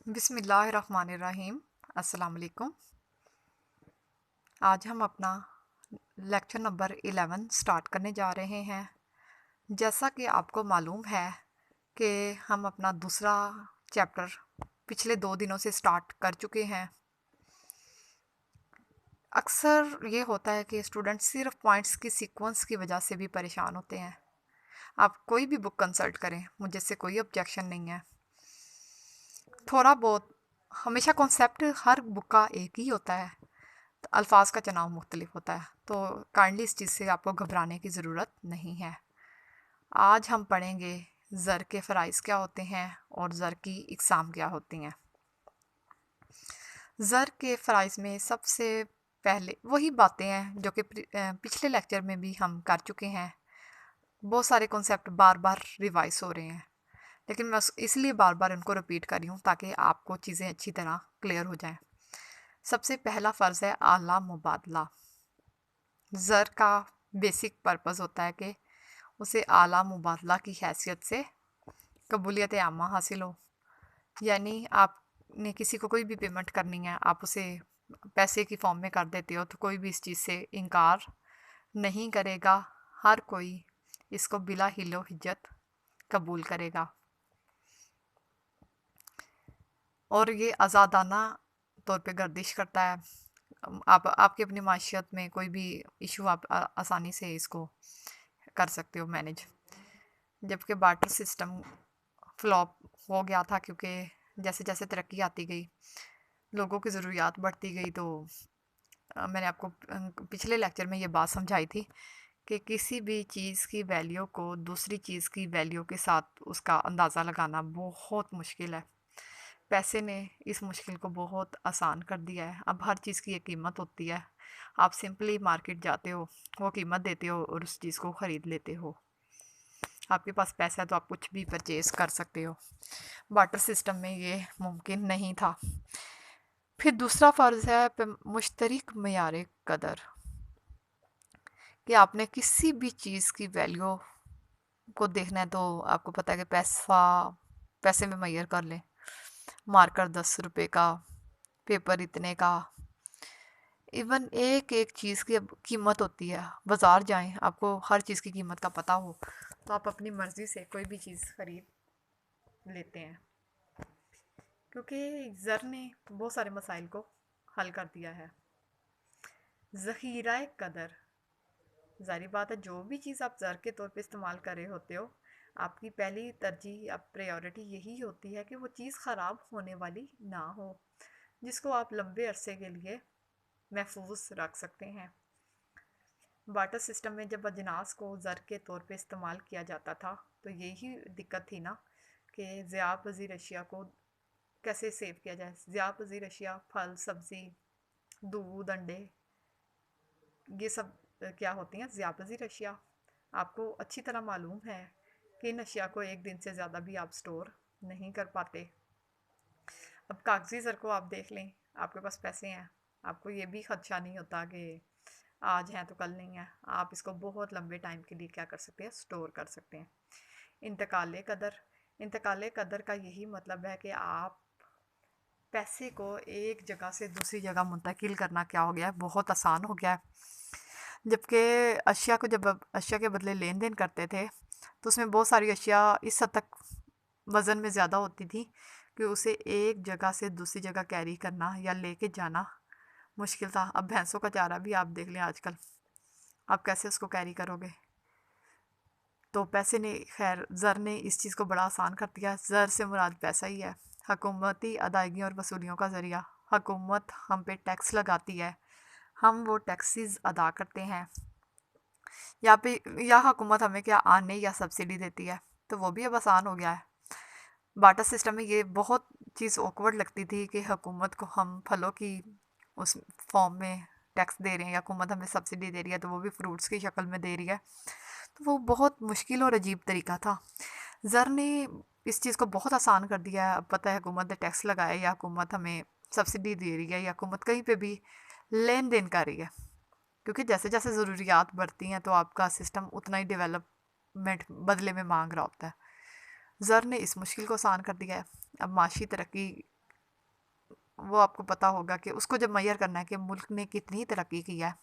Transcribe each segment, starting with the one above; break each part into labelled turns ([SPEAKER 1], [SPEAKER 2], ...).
[SPEAKER 1] बिस्मिल्लाहिर्रहमानिर्रहीम। अस्सलाम वालेकुम। आज हम अपना लेक्चर नंबर 11 स्टार्ट करने जा रहे हैं। जैसा कि आपको मालूम है कि हम अपना दूसरा चैप्टर पिछले 2 दिनों से स्टार्ट कर चुके हैं। अक्सर ये होता है कि स्टूडेंट सिर्फ पॉइंट्स की सीक्वेंस की वजह से भी परेशान होते हैं। आप कोई भी बुक कंसल्ट करें, मुझे से कोई ऑब्जेक्शन नहीं है। थोड़ा बहुत हमेशा कॉन्सेप्ट हर बुक का एक ही होता है, तो अल्फाज का चुनाव मुख्तलिफ होता है, तो काइंडली इस चीज़ से आपको घबराने की ज़रूरत नहीं है। आज हम पढ़ेंगे ज़र के फ़राइज़ क्या होते हैं और ज़र की इकसाम क्या होती हैं। ज़र के फ़राइज़ में सबसे पहले वही बातें हैं जो कि पिछले लेक्चर में भी हम कर चुके हैं। बहुत सारे कॉन्सेप्ट बार बार रिवाइज हो रहे हैं, लेकिन मैं इसलिए बार बार इनको रिपीट कर रही हूँ ताकि आपको चीज़ें अच्छी तरह क्लियर हो जाएं। सबसे पहला फ़र्ज़ है आला मुबादला। ज़र का बेसिक पर्पस होता है कि उसे आला मुबादला की हैसियत से कबूलियत आमा हासिल हो। यानी आपने किसी को कोई भी पेमेंट करनी है, आप उसे पैसे की फॉर्म में कर देते हो, तो कोई भी इस चीज़ से इनकार नहीं करेगा। हर कोई इसको बिला हिलो हिज्जत कबूल करेगा और ये आज़ादाना तौर पे गर्दिश करता है। आप आपकी अपनी माशियत में कोई भी इशू आप आसानी से इसको कर सकते हो मैनेज। जबकि बार्टर सिस्टम फ्लॉप हो गया था, क्योंकि जैसे जैसे तरक्की आती गई, लोगों की ज़रूरियात बढ़ती गई, तो मैंने आपको पिछले लेक्चर में ये बात समझाई थी कि किसी भी चीज़ की वैल्यू को दूसरी चीज़ की वैल्यू के साथ उसका अंदाज़ा लगाना बहुत मुश्किल है। पैसे ने इस मुश्किल को बहुत आसान कर दिया है। अब हर चीज़ की एक कीमत होती है। आप सिंपली मार्केट जाते हो, वो कीमत देते हो और उस चीज़ को ख़रीद लेते हो। आपके पास पैसा है तो आप कुछ भी परचेज़ कर सकते हो। बार्टर सिस्टम में ये मुमकिन नहीं था। फिर दूसरा फ़र्ज़ है मुश्तरक मयार कदर, कि आपने किसी भी चीज़ की वैल्यू को देखना है तो आपको पता है कि पैसे में मैयर कर लें। मार्कर 10 रुपए का, पेपर इतने का। इवन एक एक चीज़ की अब कीमत होती है। बाज़ार जाएं, आपको हर चीज़ की कीमत का पता हो, तो आप अपनी मर्ज़ी से कोई भी चीज़ ख़रीद लेते हैं, क्योंकि ज़र ने बहुत सारे मसाइल को हल कर दिया है। ज़ख़ीरा कदर, ज़ाहिर बात है जो भी चीज़ आप ज़र के तौर पे इस्तेमाल कर रहे होते हो, आपकी पहली तरजीह या प्रायोरिटी यही होती है कि वो चीज़ ख़राब होने वाली ना हो, जिसको आप लंबे अरसे के लिए महफूज रख सकते हैं। बार्टर सिस्टम में जब अजनास को ज़र के तौर पे इस्तेमाल किया जाता था, तो यही दिक्कत थी ना कि ज़िया पज़ीर अशिया को कैसे सेव किया जाए। ज़िया पज़ीर अशिया फल, सब्ज़ी, दूध, अंडे, ये सब क्या होती हैं ज़िया पज़ीर अशिया। आपको अच्छी तरह मालूम है कि इन अशिया को एक दिन से ज़्यादा भी आप स्टोर नहीं कर पाते। अब कागज़ी ज़र को आप देख लें, आपके पास पैसे हैं, आपको ये भी खदशा नहीं होता कि आज हैं तो कल नहीं है। आप इसको बहुत लंबे टाइम के लिए क्या कर सकते हैं, स्टोर कर सकते हैं। इंतकाल कदर, इंतकाल कदर का यही मतलब है कि आप पैसे को एक जगह से दूसरी जगह मुंतकिल करना क्या हो गया है, बहुत आसान हो गया है। जबकि अशिया को जब अशिया के बदले लेन देन करते थे, तो उसमें बहुत सारी अशिया इस हद तक वज़न में ज़्यादा होती थी कि उसे एक जगह से दूसरी जगह कैरी करना या लेके जाना मुश्किल था। अब भैंसों का चारा भी आप देख लें आजकल, आप कैसे उसको कैरी करोगे। तो पैसे ने, खैर ज़र ने इस चीज़ को बड़ा आसान कर दिया। ज़र से मुराद पैसा ही है, हकूमती अदायगी और वसूलियों का ज़रिया। हकूमत हम पे टैक्स लगाती है, हम वो टैक्सेस अदा करते हैं, या हुकूमत हमें क्या आने या सब्सिडी देती है, तो वो भी अब आसान हो गया है। बाटा सिस्टम में ये बहुत चीज़ ऑकवर्ड लगती थी कि हुकूमत को हम फलों की उस फॉर्म में टैक्स दे रहे हैं, या हुकूमत हमें सब्सिडी दे रही है तो वो भी फ्रूट्स की शक्ल में दे रही है। तो वो बहुत मुश्किल और अजीब तरीका था। ज़र ने इस चीज़ को बहुत आसान कर दिया है। अब पता है हुकूमत ने टैक्स लगाया, या हुकूमत हमें सब्सिडी दे रही है, या हुकूमत कहीं पे भी लेन देन कर रही है, क्योंकि जैसे जैसे ज़रूरियात बढ़ती हैं तो आपका सिस्टम उतना ही डेवलपमेंट बदले में मांग रहा होता है। ज़र ने इस मुश्किल को आसान कर दिया है। अब माशी तरक्की वो आपको पता होगा कि उसको जब मैयर करना है कि मुल्क ने कितनी तरक्की की है,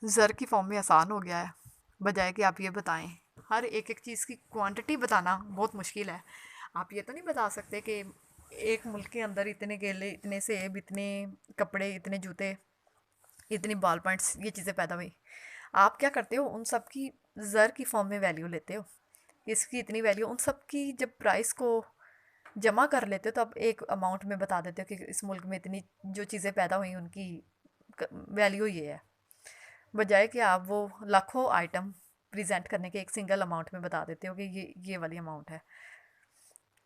[SPEAKER 1] ज़र की फॉर्म में आसान हो गया है, बजाय कि आप ये बताएं। हर एक एक चीज़ की क्वांटिटी बताना बहुत मुश्किल है। आप ये तो नहीं बता सकते कि एक मुल्क के अंदर इतने केले, इतने सेब, इतने कपड़े, इतने जूते, इतनी बॉल पॉइंट्स, ये चीज़ें पैदा हुई। आप क्या करते हो, उन सब की ज़र की फॉर्म में वैल्यू लेते हो, इसकी इतनी वैल्यू, उन सब की जब प्राइस को जमा कर लेते हो तो आप एक अमाउंट में बता देते हो कि इस मुल्क में इतनी जो चीज़ें पैदा हुई उनकी वैल्यू ये है, बजाय कि आप वो लाखों आइटम प्रेजेंट करने के एक सिंगल अमाउंट में बता देते हो कि ये वाली अमाउंट है।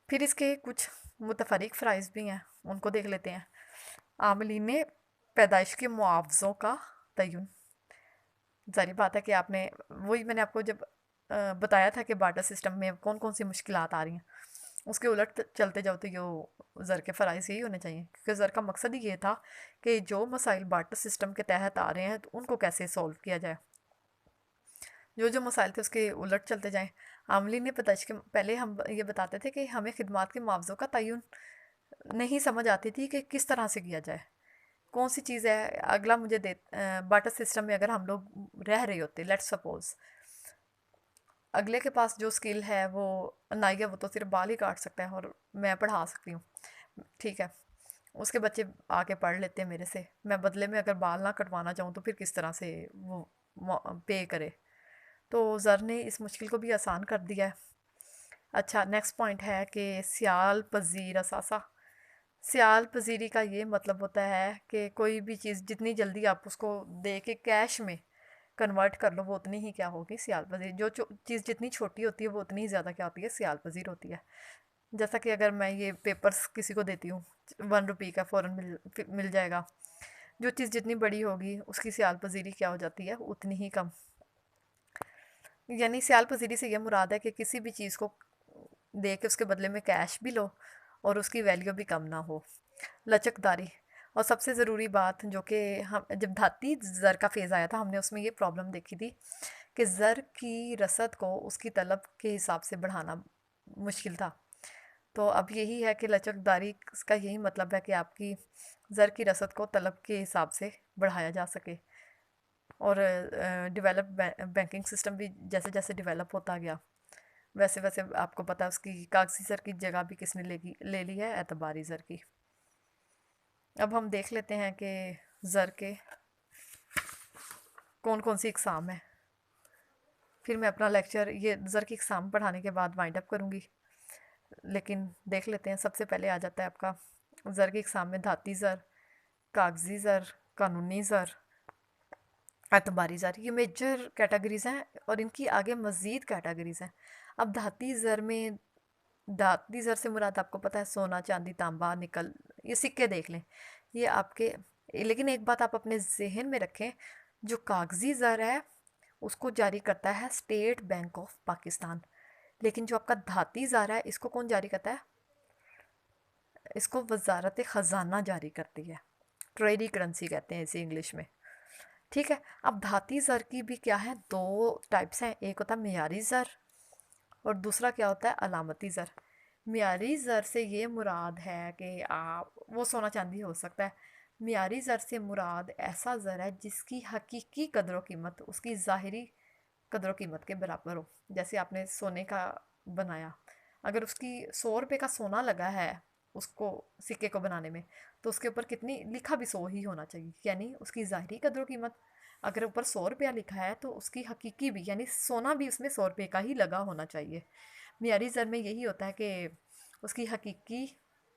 [SPEAKER 1] फिर इसके कुछ मुतफरिक फ़राइज़ भी हैं, उनको देख लेते हैं। आमलीन पैदाइश के मुआवज़ों का तयन। ज़ाहिर बात है कि आपने, वही मैंने आपको जब बताया था कि बार्टर सिस्टम में कौन कौन सी मुश्किलात आ रही हैं, उसके उलट चलते जाओ तो यो ज़र के फ़राइज़ यही होने चाहिए, क्योंकि ज़र का मकसद ही ये था कि जो मसाइल बार्टर सिस्टम के तहत आ रहे हैं तो उनको कैसे सॉल्व किया जाए, जो जो मसाइल थे उसके उलट चलते जाएं। आमली ने पैदाइश के पहले हम ये बताते थे कि हमें खिदमात के मुआवज़ों का तयन नहीं समझ आती थी कि किस तरह से किया जाए, कौन सी चीज़ है अगला मुझे दे। बार्टर सिस्टम में अगर हम लोग रह रहे होते, लेट्स सपोज अगले के पास जो स्किल है वो नाई है, वो तो सिर्फ बाल ही काट सकता है और मैं पढ़ा सकती हूँ, ठीक है, उसके बच्चे आके पढ़ लेते हैं मेरे से, मैं बदले में अगर बाल ना कटवाना चाहूँ तो फिर किस तरह से वो पे करे। तो ज़र ने इस मुश्किल को भी आसान कर दिया है। अच्छा, नेक्स्ट पॉइंट है कि सियाल पजीर असासा। सियाल पजीरी का ये मतलब होता है कि कोई भी चीज़ जितनी जल्दी आप उसको दे के कैश में कन्वर्ट कर लो वो उतनी ही क्या होगी, सियाल पजीर। जो चीज़ जितनी छोटी होती है वो उतनी ही ज़्यादा क्या होती है, सियाल पजीर होती है। जैसा कि अगर मैं ये पेपर्स किसी को देती हूँ, 1 रुपये का फ़ौरन मिल जाएगा। जो चीज़ जितनी बड़ी होगी उसकी सियाल पजीरी क्या हो जाती है, उतनी ही कम। यानी सियाल पजीरी से ये मुराद है कि किसी भी चीज़ को दे के उसके बदले में कैश भी लो और उसकी वैल्यू भी कम ना हो। लचकदारी, और सबसे ज़रूरी बात जो कि हम जब धाती ज़र का फेज़ आया था हमने उसमें ये प्रॉब्लम देखी थी कि ज़र की रसद को उसकी तलब के हिसाब से बढ़ाना मुश्किल था। तो अब यही है कि लचकदारी का यही मतलब है कि आपकी ज़र की रसद को तलब के हिसाब से बढ़ाया जा सके। और डेवलप बैंकिंग सिस्टम भी जैसे जैसे डेवलप होता गया वैसे वैसे आपको पता है उसकी कागजी ज़र की जगह भी किसने ले ली है, एतबारी ज़र की। अब हम देख लेते हैं कि ज़र के कौन कौन सी इकसाम है, फिर मैं अपना लेक्चर ये ज़र की इकसाम पढ़ाने के बाद वाइंड अप करूँगी। लेकिन देख लेते हैं, सबसे पहले आ जाता है आपका ज़र की इकसाम में धाती ज़र, कागजी ज़र, कानूनी ज़र, एतबारी ज़र, ये मेजर कैटेगरीज़ हैं और इनकी आगे मज़ीद कैटेगरीज़ हैं। अब धाती ज़र में, धाती ज़र से मुराद आपको पता है सोना, चांदी, तांबा, निकल, ये सिक्के देख लें, ये आपके। लेकिन एक बात आप अपने जहन में रखें, जो कागजी ज़र है उसको जारी करता है स्टेट बैंक ऑफ पाकिस्तान, लेकिन जो आपका धाती ज़र है इसको कौन जारी करता है, इसको वजारत ख़जाना जारी करती है। ट्रेडी करेंसी कहते हैं इसे इंग्लिश में, ठीक है। अब धाती ज़र की भी क्या है, दो टाइप्स हैं, एक होता है मियारी ज़र और दूसरा क्या होता है, अलामती ज़र। मियारी ज़र से ये मुराद है कि आप वो सोना चांदी हो सकता है। मियारी ज़र से मुराद ऐसा ज़र है जिसकी हकीकी कदर कीमत उसकी ज़ाहिरी कदर कीमत के बराबर हो। जैसे आपने सोने का बनाया, अगर उसकी 100 रुपये का सोना लगा है उसको सिक्के को बनाने में, तो उसके ऊपर कितनी लिखा भी 100 ही होना चाहिए, यानी उसकी ज़ाहिरी कदर कीमत। अगर ऊपर 100 रुपया लिखा है तो उसकी हकीकी भी यानी सोना भी उसमें 100 रुपये का ही लगा होना चाहिए। मियारी ज़र में यही होता है कि उसकी हकीकी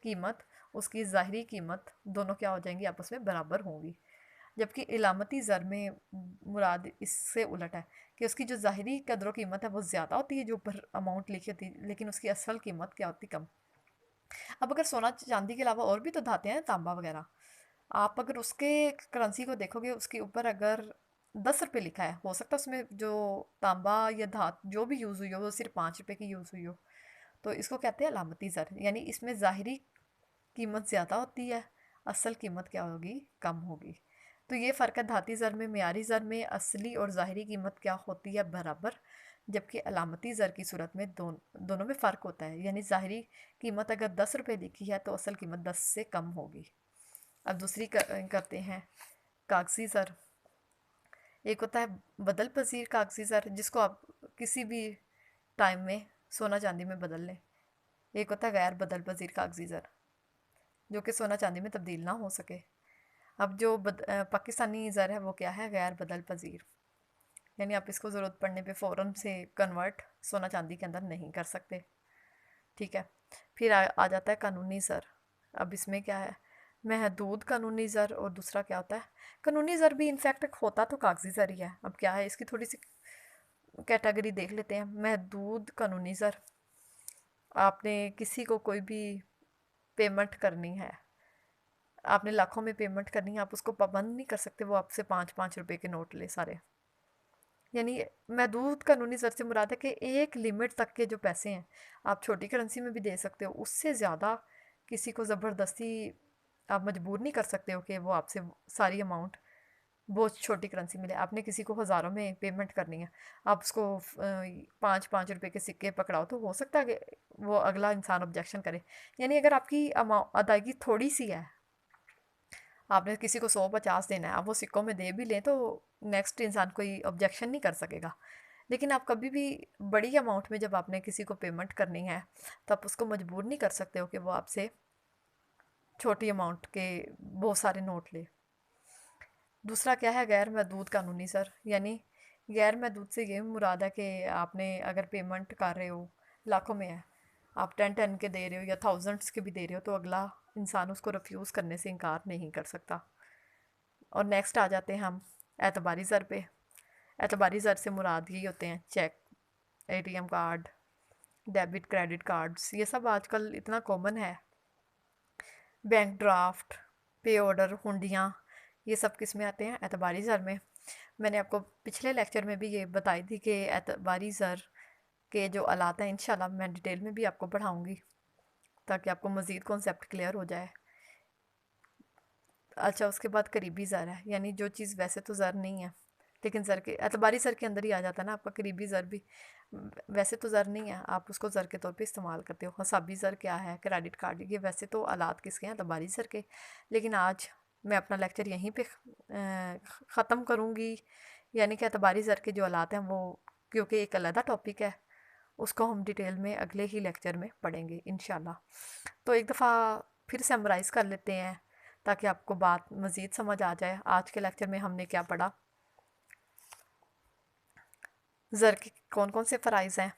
[SPEAKER 1] कीमत, उसकी ज़ाहिरी कीमत दोनों क्या हो जाएंगी, आपस में बराबर होंगी। जबकि इलामती ज़र में मुराद इससे उलट है कि उसकी जो ज़ाहिरी कदर कीमत है वो ज़्यादा होती है जो ऊपर अमाउंट लिखी होती है, लेकिन उसकी असल कीमत क्या होती, कम। अब अगर सोना चांदी के अलावा और भी तो धाते हैं, तांबा वगैरह, आप अगर उसके करेंसी को देखोगे उसके ऊपर अगर 10 रुपये लिखा है, हो सकता है उसमें जो तांबा या धात जो भी यूज़ हुई हो वो सिर्फ 5 रुपये की यूज़ हुई हो। तो इसको कहते हैं अलामती ज़र, यानी इसमें ज़ाहिरी कीमत ज़्यादा होती है, असल कीमत क्या होगी, कम होगी। तो ये फ़र्क है धाती ज़र में। मियारी ज़र में असली और ज़ाहिरी कीमत क्या होती है, बराबर। जबकि अलामती ज़र की सूरत में दोनों में फ़र्क होता है, यानी ज़ाहिरी कीमत अगर 10 रुपये लिखी है तो असल कीमत 10 से कम होगी। अब दूसरी करते हैं कागज़ी ज़र। एक होता है बदल पजीर कागज़ी ज़र, जिसको आप किसी भी टाइम में सोना चांदी में बदल लें। एक होता है गैर बदल पजीर कागज़ी ज़र, जो कि सोना चांदी में तब्दील ना हो सके। अब जो पाकिस्तानी ज़र है वो क्या है, गैर बदल पजीर, यानी आप इसको ज़रूरत पड़ने पे फ़ौरन से कन्वर्ट सोना चांदी के अंदर नहीं कर सकते। ठीक है। फिर आ जाता है कानूनी ज़र। अब इसमें क्या है, महदूद कानूनी ज़र और दूसरा क्या होता है, कानूनी ज़र भी इनफैक्ट होता तो कागज़ी ज़र ही है। अब क्या है, इसकी थोड़ी सी कैटेगरी देख लेते हैं। महदूद कानूनी ज़र, आपने किसी को कोई भी पेमेंट करनी है, आपने लाखों में पेमेंट करनी है, आप उसको पाबंद नहीं कर सकते वो आपसे 5-5 रुपए के नोट ले सारे। यानी महदूद कानूनी ज़र से मुराद है कि एक लिमिट तक के जो पैसे हैं आप छोटी करेंसी में भी दे सकते हो, उससे ज़्यादा किसी को ज़बरदस्ती आप मजबूर नहीं कर सकते हो कि वो आपसे सारी अमाउंट बहुत छोटी करेंसी मिले। आपने किसी को हज़ारों में पेमेंट करनी है, आप उसको 5-5 रुपए के सिक्के पकड़ाओ तो हो सकता है कि वो अगला इंसान ऑब्जेक्शन करे। यानी अगर आपकी अदायगी थोड़ी सी है, आपने किसी को 100-50 देना है, आप वो सिक्कों में दे भी लें तो नेक्स्ट इंसान कोई ऑब्जेक्शन नहीं कर सकेगा। लेकिन आप कभी भी बड़ी अमाउंट में जब आपने किसी को पेमेंट करनी है तो आप उसको मजबूर नहीं कर सकते हो कि वो आपसे छोटी अमाउंट के बहुत सारे नोट ले। दूसरा क्या है, गैर महदूद कानूनी ज़र, यानी गैर महदूद से ये मुराद है कि आपने अगर पेमेंट कर रहे हो लाखों में है, आप 10-10 के दे रहे हो या थाउजेंड्स के भी दे रहे हो, तो अगला इंसान उसको रिफ्यूज़ करने से इनकार नहीं कर सकता। और नेक्स्ट आ जाते हैं हम एतबारी ज़र पे। एतबारी ज़र से मुराद यही होते हैं cheque, ATM card, debit credit cards, ये सब आजकल इतना कॉमन है। बैंक ड्राफ्ट, पे ऑर्डर, हुंडियाँ, ये सब किस में आते हैं, एतबारी ज़र में। मैंने आपको पिछले लेक्चर में भी ये बताई थी कि एतबारी ज़र के जो आलात हैं इंशाल्लाह मैं डिटेल में भी आपको पढ़ाऊँगी ताकि आपको मज़ीद कॉन्सेप्ट क्लियर हो जाए। अच्छा, उसके बाद करीबी ज़र है, यानी जो चीज़ वैसे तो ज़र नहीं है लेकिन ज़र के एतबारी ज़र के अंदर ही आ जाता है ना आपका करीबी ज़र भी। वैसे तो ज़र नहीं है, आप उसको ज़र के तौर पे इस्तेमाल करते हो। हिसाबी ज़र क्या है, क्रेडिट कार्ड, ये वैसे तो आलात किसके हैं, एतबारी ज़र के। लेकिन आज मैं अपना लेक्चर यहीं पे ख़त्म करूँगी, यानी कि एतबारी ज़र के जो आलात हैं वो, क्योंकि एक अलग टॉपिक है, उसको हम डिटेल में अगले ही लेक्चर में पढ़ेंगे इंशाल्लाह। तो एक दफ़ा फिर समराइज़ कर लेते हैं ताकि आपको बात मज़ीद समझ आ जाए। आज के लेक्चर में हमने क्या पढ़ा, ज़र के कौन कौन से फ़राइज़ हैं,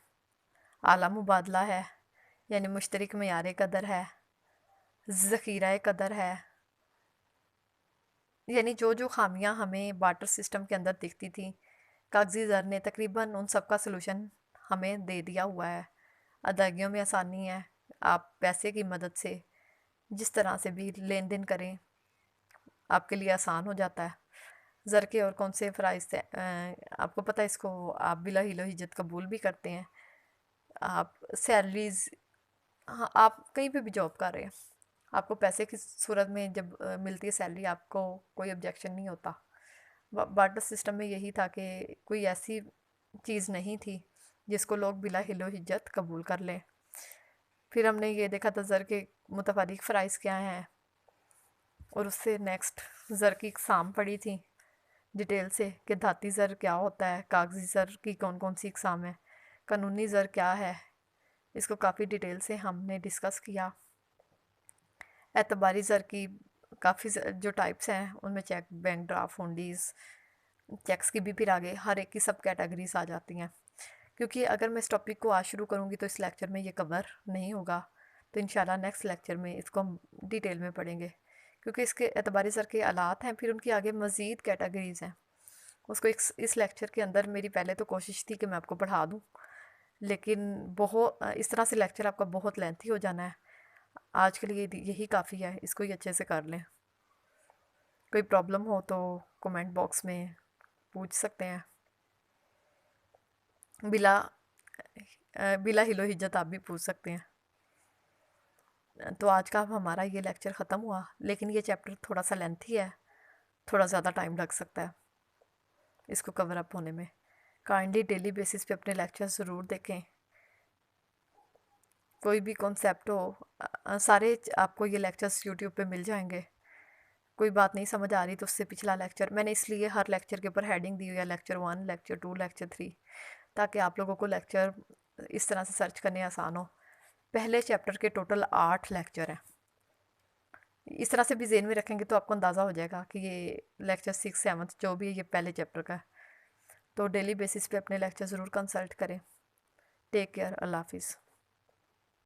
[SPEAKER 1] आला मुबादला है, यानी मुश्तरक मेयार कदर है, ज़ख़ीरा कदर है, यानी जो जो खामियां हमें बाटर सिस्टम के अंदर दिखती थी, कागज़ी ज़र ने तकरीबन उन सब का सलूशन हमें दे दिया हुआ है। अदायगियों में आसानी है, आप पैसे की मदद से जिस तरह से भी लेन देन करें आपके लिए आसान हो जाता है। ज़र के और कौन से फ़राइज़ थे, आपको पता है, इसको आप बिला हिलो हिज्जत कबूल भी करते हैं। आप सैलरीज़, हाँ, आप कहीं पे भी जॉब कर रहे हैं, आपको पैसे की सूरत में जब मिलती है सैलरी, आपको कोई ऑब्जेक्शन नहीं होता। बार्टर सिस्टम में यही था कि कोई ऐसी चीज़ नहीं थी जिसको लोग बिला हिलो हिज्जत कबूल कर लें। फिर हमने ये देखा था ज़र के मुतफारिक फ़राइज़ क्या हैं, और उससे नेक्स्ट ज़र की इकसाम पड़ी थी डिटेल से कि धाती ज़र क्या होता है, कागज़ी ज़र की कौन कौन सी इकसाम है, कानूनी ज़र क्या है, इसको काफ़ी डिटेल से हमने डिस्कस किया। एतबारी ज़र की काफ़ी जो टाइप्स हैं उनमें चेक, बैंक ड्राफ्ट, हुंडीज़, चेक्स की भी फिर आगे हर एक की सब कैटेगरीज आ जाती हैं। क्योंकि अगर मैं इस टॉपिक को आज शुरू करूँगी तो इस लेक्चर में ये कवर नहीं होगा, तो इंशाल्लाह नेक्स्ट लेक्चर में इसको हम डिटेल में पढ़ेंगे। क्योंकि इसके एतबारी ज़र के आलात हैं, फिर उनकी आगे मज़ीद कैटेगरीज़ हैं। उसको इस लेक्चर के अंदर मेरी पहले तो कोशिश थी कि मैं आपको पढ़ा दूँ, लेकिन बहुत इस तरह से लेक्चर आपका बहुत लेंथी हो जाना है। आज के लिए यही काफ़ी है, इसको ही अच्छे से कर लें। कोई प्रॉब्लम हो तो कमेंट बॉक्स में पूछ सकते हैं। बिला बिला हिलो हिज्जत आप भी पूछ सकते हैं। तो आज का हमारा ये लेक्चर ख़त्म हुआ, लेकिन ये चैप्टर थोड़ा सा लेंथी है, थोड़ा ज़्यादा टाइम लग सकता है इसको कवर अप होने में। काइंडली डेली बेसिस पे अपने लेक्चर ज़रूर देखें। कोई भी कॉन्सेप्ट हो, सारे आपको ये लेक्चर्स यूट्यूब पे मिल जाएंगे। कोई बात नहीं समझ आ रही तो उससे पिछला लेक्चर, मैंने इसलिए हर लेक्चर के ऊपर हेडिंग दी हुई है, लेक्चर 1, लेक्चर 2, लेक्चर 3, ताकि आप लोगों को लेक्चर इस तरह से सर्च करने आसान हो। पहले चैप्टर के टोटल 8 लेक्चर हैं। इस तरह से भी जेन में रखेंगे तो आपको अंदाज़ा हो जाएगा कि ये लेक्चर 6, 7 जो भी है ये पहले चैप्टर का है। तो डेली बेसिस पे अपने लेक्चर ज़रूर कंसल्ट करें। टेक केयर, अल्लाह हाफिज़।